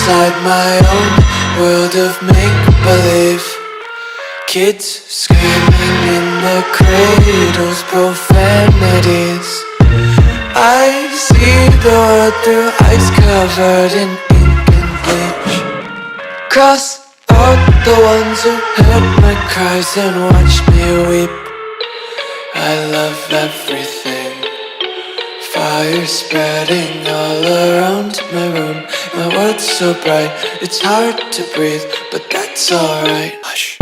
inside my own world of make-believe. Kids screaming in their cradles, profanities. I see the world through ice covered in ink and bleach. Cross out the ones who heard my cries and watched me weep. I love everything. Fire spreading all around my room. My world's so bright, it's hard to breathe, but that's alright. Hush.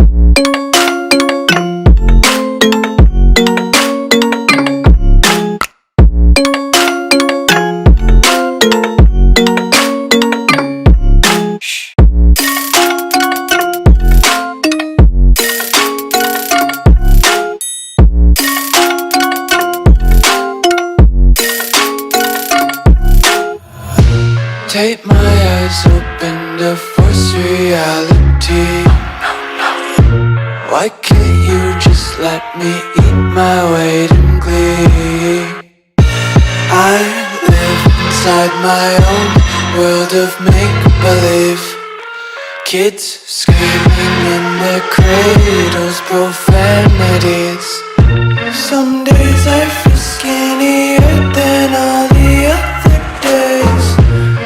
Take my eyes open to force reality. Why can't you just let me eat my weight in glee? I live inside my own world of make-believe. Kids screaming in their cradles, profanities. Some days I feel skinnier than all the other days.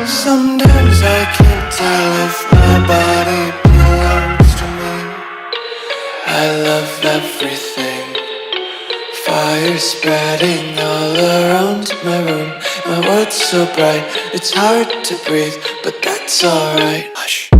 Sometimes I can't tell if my body belongs to me. I love everything. Fire spreading all around my room. My world's so bright, it's hard to breathe, but that's alright. Hush.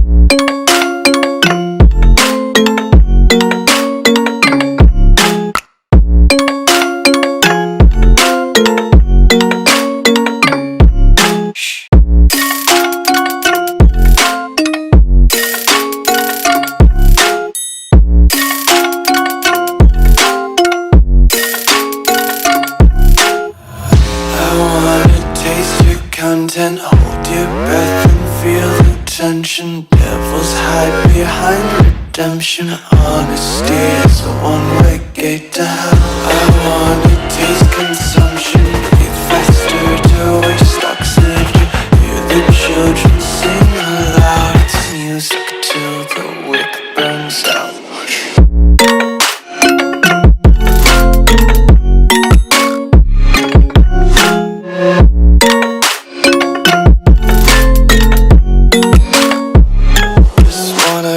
Content, hold your breath and feel the tension. Devils hide behind redemption. Honesty is a one-way gate to hell. I wanna taste consumption, breathe faster to waste oxygen. Hear the children sing aloud. It's music till the wick burns out.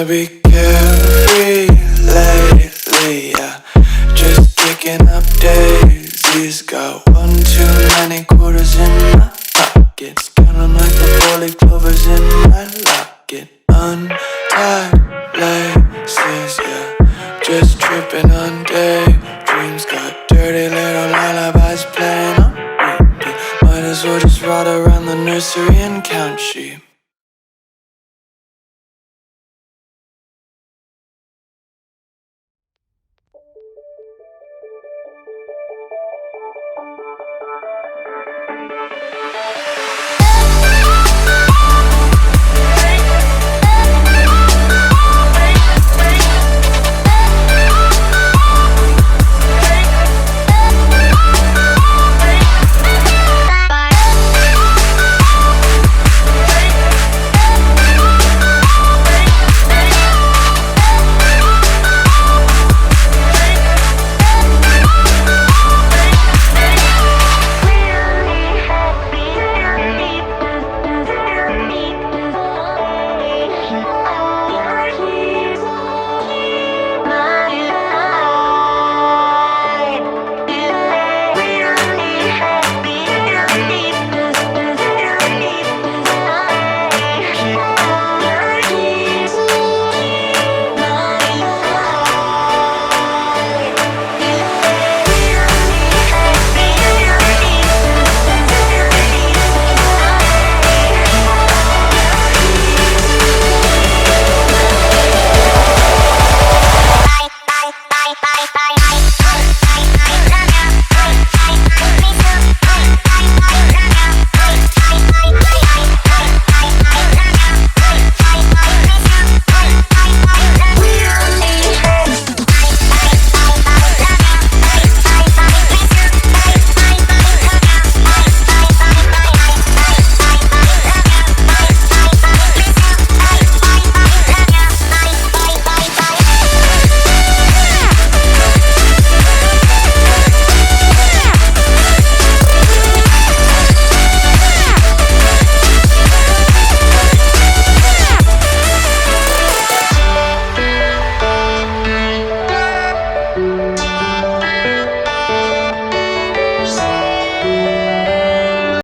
Be carefree lately, yeah. Just kicking up daisies. Got one too many quarters in my pockets. Count 'em like the 4-leaf clovers in my locket. Untied